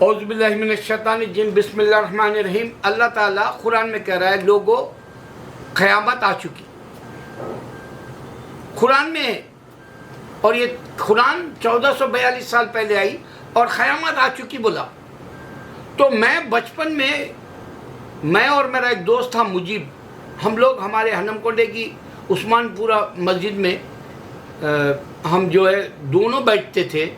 اعوذ باللہ من الشیطان الرجیم بسم اللہ الرحمن الرحیم۔ اللہ تعالیٰ قرآن میں کہہ رہا ہے لوگوں قیامت آ چکی، قرآن میں ہے، اور یہ قرآن 1442 سال پہلے آئی اور قیامت آ چکی بولا۔ تو میں بچپن میں اور میرا ایک دوست تھا مجیب، ہم لوگ ہمارے ہنم کونڈے کی عثمان پورہ مسجد میں ہم جو ہے دونوں بیٹھتے تھے۔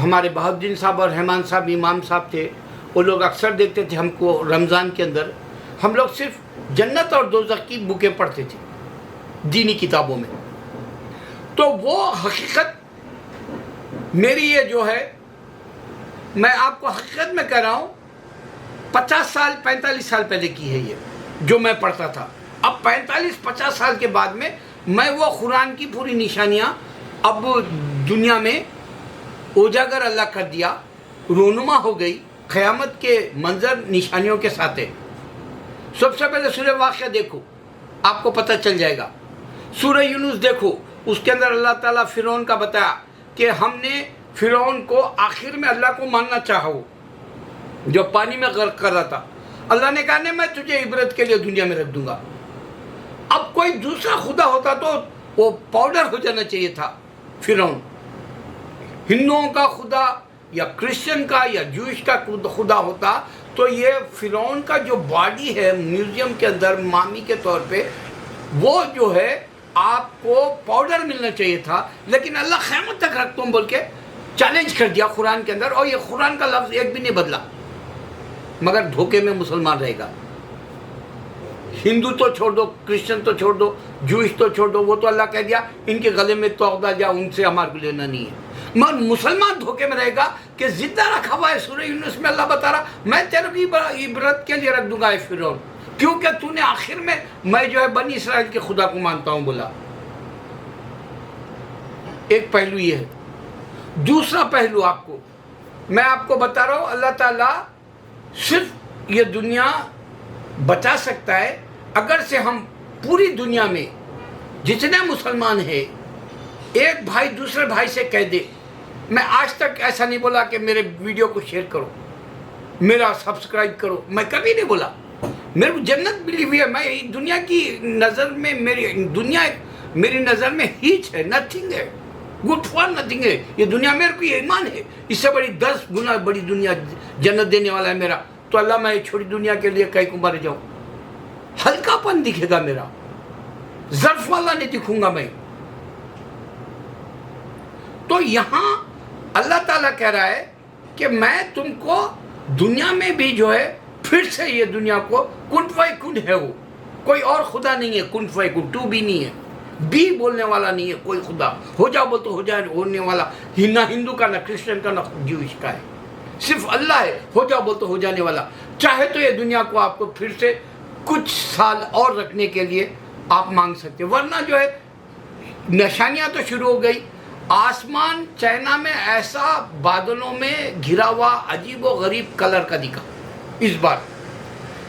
ہمارے بہاؤالدین صاحب اور رحمان صاحب امام صاحب تھے، وہ لوگ اکثر دیکھتے تھے ہم کو رمضان کے اندر۔ ہم لوگ صرف جنت اور دوزخ کی بکیں پڑھتے تھے دینی کتابوں میں۔ تو وہ حقیقت میری یہ جو ہے، میں آپ کو حقیقت میں کہہ رہا ہوں 50 سال 45 سال پہلے کی ہے یہ جو میں پڑھتا تھا۔ اب 45-50 سال کے بعد میں وہ قرآن کی پوری نشانیاں اب دنیا میں اجاگر اللہ کر دیا، رونما ہو گئی، قیامت کے منظر نشانیوں کے ساتھ ہے۔ سب سے پہلے سورہ واقعہ دیکھو، آپ کو پتہ چل جائے گا۔ سورہ یونس دیکھو، اس کے اندر اللہ تعالیٰ فرعون کا بتایا کہ ہم نے فرعون کو آخر میں اللہ کو ماننا چاہا، وہ جو پانی میں غرق کر رہا تھا۔ اللہ نے کہا نہیں، میں تجھے عبرت کے لیے دنیا میں رکھ دوں گا۔ اب کوئی دوسرا خدا ہوتا تو وہ پاؤڈر ہو جانا چاہیے تھا فرعون۔ ہندوؤں کا خدا یا کرسچن کا یا جوئش کا خدا ہوتا تو یہ فرعون کا جو باڈی ہے میوزیم کے اندر مامی کے طور پہ، وہ جو ہے آپ کو پاؤڈر ملنا چاہیے تھا، لیکن اللہ قیامت تک رکھتا ہوں بول کے چیلنج کر دیا قرآن کے اندر، اور یہ قرآن کا لفظ ایک بھی نہیں بدلا، مگر دھوکے میں مسلمان رہے گا۔ ہندو تو چھوڑ دو، کرسچن تو چھوڑ دو، جوئش تو چھوڑ دو، وہ تو اللہ کہہ دیا ان کے گلے میں توغہ جا، ان سے ہمارے کو لینا نہیں ہے۔ مگر مسلمان دھوکے میں رہے گا کہ زندہ رکھا ہوا ہے۔ سورہ یونس میں اللہ بتا رہا میں تیرے کی عبرت کے لیے رکھ دوں گا اے فرعون، کیونکہ تو نے آخر میں جو ہے بنی اسرائیل کے خدا کو مانتا ہوں بولا۔ ایک پہلو یہ ہے۔ دوسرا پہلو میں آپ کو بتا رہا ہوں، اللہ تعالیٰ صرف یہ دنیا بچا سکتا ہے اگر سے ہم پوری دنیا میں جتنے مسلمان ہیں ایک بھائی دوسرے بھائی سے کہہ دے۔ میں آج تک ایسا نہیں بولا کہ میرے ویڈیو کو شیئر کرو، میرا سبسکرائب کرو، میں کبھی نہیں بولا۔ میرے کو جنت ملی ہوئی ہے، میں دنیا کی نظر میں میری نظر میں ہیچ ہے، نتھنگ ہے، گڈ فار نتھنگ ہے۔ یہ دنیا میرے کو یہ ایمان ہے، اس سے بڑی 10 گنا بڑی دنیا جنت دینے والا ہے میرا، تو اللہ میں چھوٹی دنیا کے لیے کہیں کو مر جاؤں؟ ہلکا پن دکھے گا میرا، ظرف والا نہیں دکھوں گا میں۔ تو یہاں اللہ تعالیٰ کہہ رہا ہے کہ میں تم کو دنیا میں بھی جو ہے پھر سے یہ دنیا کو کن فیکن ہے، وہ کوئی اور خدا نہیں ہے، کن فیکن ٹو بھی نہیں ہے، بھی بولنے والا نہیں ہے کوئی خدا، ہو جاؤ بول تو ہو جائے ہونے والا، نہ ہندو کا نہ کرسچن کا نہ جوئش کا ہے، صرف اللہ ہے، ہو جاؤ بول تو ہو جانے والا۔ چاہے تو یہ دنیا کو آپ کو پھر سے کچھ سال اور رکھنے کے لیے آپ مانگ سکتے، ورنہ جو ہے نشانیاں تو شروع ہو گئی۔ آسمان چائنا میں ایسا بادلوں میں گھرا ہوا عجیب و غریب کلر کا دکھا اس بار۔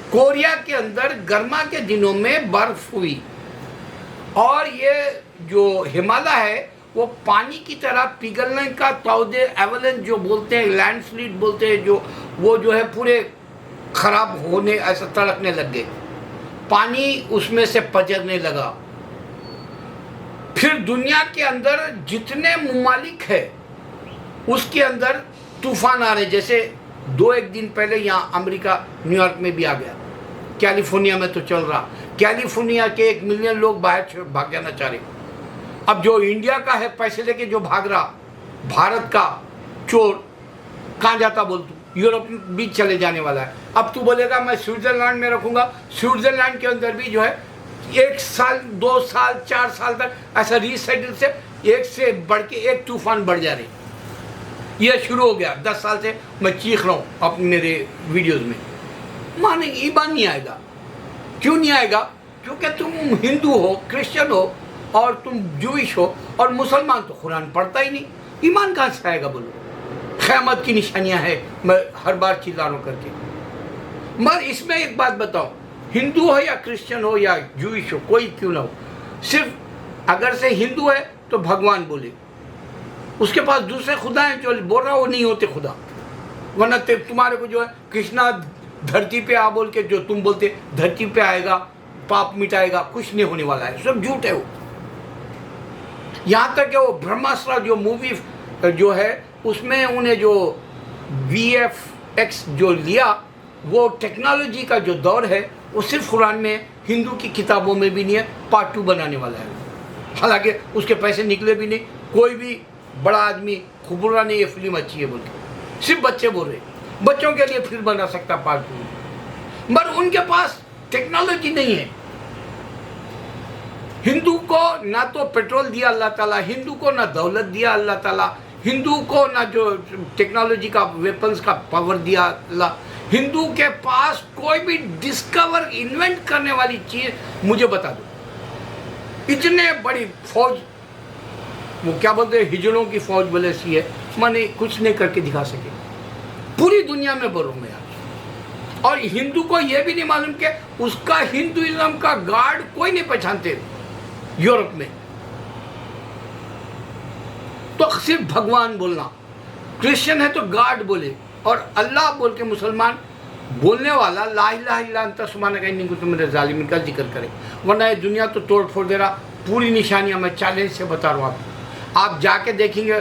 کوریا کے اندر گرما کے دنوں میں برف ہوئی، اور یہ جو ہمالیہ ہے وہ پانی کی طرح پگھلنے کا تودے ایولنس جو بولتے ہیں، لینڈ سلائڈ بولتے ہیں، وہ جو ہے پورے خراب ہونے ایسا تڑکنے لگ گئے، پانی اس میں سے پجرنے لگا۔ پھر دنیا کے اندر جتنے ممالک ہے اس کے اندر طوفان آ رہے، جیسے 2-1 دن پہلے یہاں امریکہ نیو یارک میں بھی آ گیا، کیلیفورنیا میں تو چل رہا، کیلیفورنیا کے 1 ملین لوگ باہر بھاگ جانا چاہ رہے۔ اب جو انڈیا کا ہے پیسے لے کے جو بھاگ رہا، بھارت کا چور کہاں جاتا بول تو یورپ بھی چلے جانے والا ہے۔ اب تو بولے گا میں سوئٹزرلینڈ میں رکھوں گا، سوئٹزرلینڈ کے اندر بھی جو ہے 1 سال 2 سال 4 سال تک ایسا ریسائیکل سے ایک سے بڑھ کے ایک طوفان بڑھ جا رہے۔ یہ شروع ہو گیا، 10 سال سے میں چیخ رہا ہوں اپنے میرے ویڈیوز میں، مانے ایمان نہیں آئے گا۔ کیوں نہیں آئے گا؟ کیونکہ تم ہندو ہو، کرسچن ہو، اور تم جوئش ہو، اور مسلمان تو قرآن پڑھتا ہی نہیں، ایمان کہاں سے آئے گا بولو؟ قیامت کی نشانیاں ہیں، میں ہر بار چلا رہا ہوں کر کے۔ مگر اس میں ایک بات بتاؤں، ہندو ہو یا کرسچن ہو یا جوئش ہو، کوئی کیوں نہ ہو، صرف اگر سے ہندو ہے تو بھگوان بولے، اس کے پاس دوسرے خدا ہیں جو بول رہا وہ نہیں ہوتے خدا، ورنہ تمہارے کو جو ہے کرشنا دھرتی پہ آ بول کے جو تم بولتے دھرتی پہ آئے گا پاپ مٹائے گا، کچھ نہیں ہونے والا ہے، سب جھوٹ ہے وہ. یہاں تک کہ وہ برہماسٹرا جو مووی جو ہے اس میں انہیں جو VFX جو لیا وہ ٹیکنالوجی کا جو دور ہے وہ صرف قرآن میں ہندو کی کتابوں میں بھی نہیں ہے. پارٹ 2 بنانے والا ہے، حالانکہ اس کے پیسے نکلے بھی نہیں. کوئی بھی بڑا آدمی خوب رہا نہیں یہ فلم اچھی ہے بول کے، صرف بچے بول رہے بچوں کے لیے پھر بنا سکتا پارٹ 2، مگر ان کے پاس ٹیکنالوجی نہیں ہے. ہندو کو نہ تو پیٹرول دیا اللہ تعالیٰ، ہندو کو نہ دولت دیا اللہ تعالیٰ، ہندو کو نہ جو ٹیکنالوجی کا ویپنز کا پاور دیا اللہ. ہندو کے پاس کوئی بھی ڈسکور انوینٹ کرنے والی چیز مجھے بتا دو. اتنے بڑی فوج، وہ کیا بولتے ہیں ہجڑوں کی فوج بولے سی ہے، میں نے کچھ نہیں کر کے دکھا سکے پوری دنیا میں بروں میں. اور ہندو کو یہ بھی نہیں معلوم کہ اس کا ہندوازم کا گاڈ کوئی نہیں پہچانتے یورپ میں. تو صرف بھگوان بولنا، کرسچن ہے تو گاڈ بولے، اور اللہ بول کے مسلمان بولنے والا لا الہ الا انت سبحانک انی کنت من الظالمین کا ذکر کرے. ورنہ یہ دنیا تو توڑ پھوڑ دے رہا. پوری نشانیاں میں چیلنج سے بتا رہا ہوں آپ جا کے دیکھیں گے.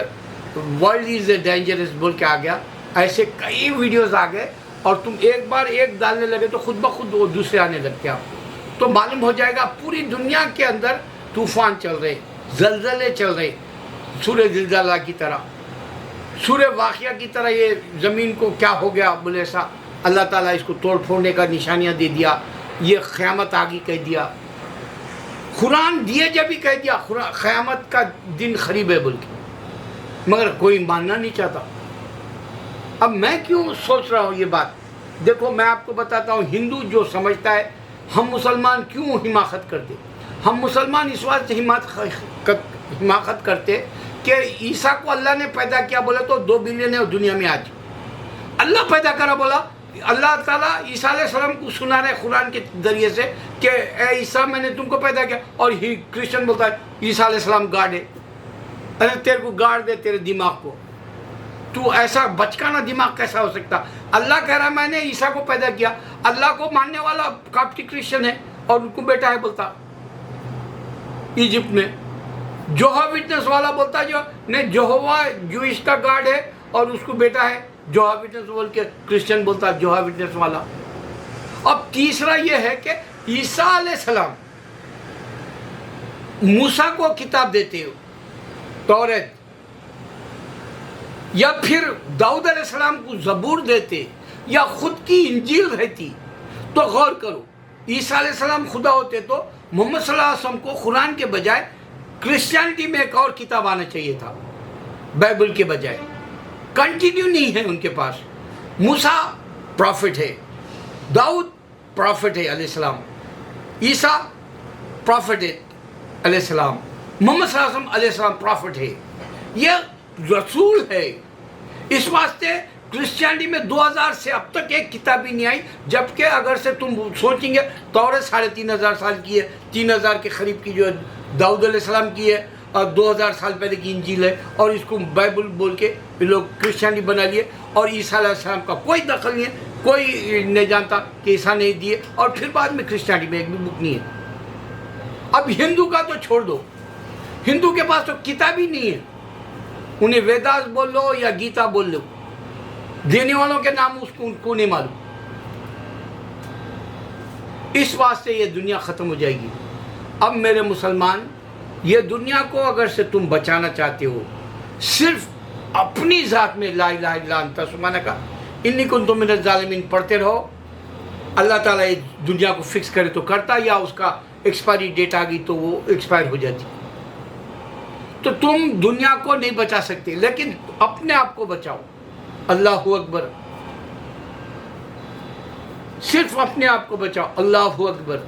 ورلڈ از اے ڈینجرس بول کے آ گیا، ایسے کئی ویڈیوز آ گئے، اور تم ایک بار ایک ڈالنے لگے تو خود بخود وہ دوسرے آنے لگتے آپ تو معلوم ہو جائے گا پوری دنیا کے اندر طوفان چل رہے، زلزلے چل رہے، سورہ زلزلہ کی طرح، سورہ واقعہ کی طرح. یہ زمین کو کیا ہو گیا بولے ایسا اللہ تعالیٰ اس کو توڑ پھوڑنے کا نشانیاں دے دیا، یہ قیامت آگی کہہ دیا. قرآن دیے جب بھی کہہ دیا قیامت کا دن قریب ہے بول کے، مگر کوئی ماننا نہیں چاہتا. اب میں کیوں سوچ رہا ہوں یہ بات؟ دیکھو میں آپ کو بتاتا ہوں، ہندو جو سمجھتا ہے ہم مسلمان کیوں حماقت کرتے. ہم مسلمان اس واسطے حماقت کرتے کہ عیسیٰ کو اللہ نے پیدا کیا بولے تو 2 بلین ہے دنیا میں آج. اللہ پیدا کرا بولا، اللہ تعالیٰ عیسیٰ علیہ السلام کو سنا رہے قرآن کے ذریعے سے کہ اے عیسیٰ میں نے تم کو پیدا کیا. اور کرسچن بولتا ہے عیسیٰ علیہ السلام گاڈ ہے. ارے تیرے کو گاڑ دے تیرے دماغ کو، تو ایسا بچکانا دماغ کیسا ہو سکتا؟ اللہ کہہ رہا میں نے عیسیٰ کو پیدا کیا. اللہ کو ماننے والا کاپٹک کرسچن ہے اور ان کو بیٹا ہے بولتا ایجپٹ میں. جوہا وٹنس والا بولتا جو نہیں جوہوا جوئش کا گاڈ ہے اور اس کو بیٹا ہے جوہا وٹنس بول کے کرسچن بولتا جوہا وٹنس والا. اب تیسرا یہ ہے کہ عیسیٰ علیہ السلام موسیٰ کو کتاب دیتے ہو توریت، یا پھر داؤد علیہ السلام کو زبور دیتے، یا خود کی انجیل رہتی. تو غور کرو، عیسیٰ علیہ السلام خدا ہوتے تو محمد صلی اللہ علیہ وسلم کو قرآن کے بجائے کرسچینٹی میں ایک اور کتاب آنا چاہیے تھا بائبل کے بجائے. کنٹینیو نہیں ہے ان کے پاس. موسیٰ پروفٹ ہے، داؤد پروفٹ ہے علیہ السلام، عیسیٰ پروفٹ ہے علیہ السلام، محمد صلی اللہ علیہ وسلم علیہ السلام پروفٹ ہے. یہ رسول ہے. اس واسطے کرسچینٹی میں 2000 سے اب تک ایک کتاب ہی نہیں آئی. جبکہ اگر سے تم سوچیں گے توریت 3500 سال کی ہے، 3000 کے قریب کی جو ہے داؤد علیہ السلام کی ہے، اور 2000 سال پہلے کی انجیل ہے، اور اس کو بائبل بول کے لوگ کرسچینٹی بنا لیے. اور عیسیٰ علیہ السلام کا کوئی دخل نہیں ہے، کوئی نہیں جانتا کہ عیسیٰ نے دیے. اور پھر بعد میں کرسچینٹی میں ایک بھی بک نہیں ہے. اب ہندو کا تو چھوڑ دو، ہندو کے پاس تو کتاب ہی نہیں ہے. انہیں ویداس بول لو یا گیتا بول لو، دینے والوں کے نام اس کو نہیں معلوم. اس واسطے یہ دنیا ختم ہو جائے گی. اب میرے مسلمان، یہ دنیا کو اگر سے تم بچانا چاہتے ہو، صرف اپنی ذات میں لا الہ الا انت سبحانک انی کنت من الظالمین پڑھتے رہو. اللہ تعالیٰ یہ دنیا کو فکس کرے تو کرتا، یا اس کا ایکسپائری ڈیٹ آ گئی تو وہ ایکسپائر ہو جاتی. تو تم دنیا کو نہیں بچا سکتے، لیکن اپنے آپ کو بچاؤ. اللہ اکبر. صرف اپنے آپ کو بچاؤ. اللہ اکبر.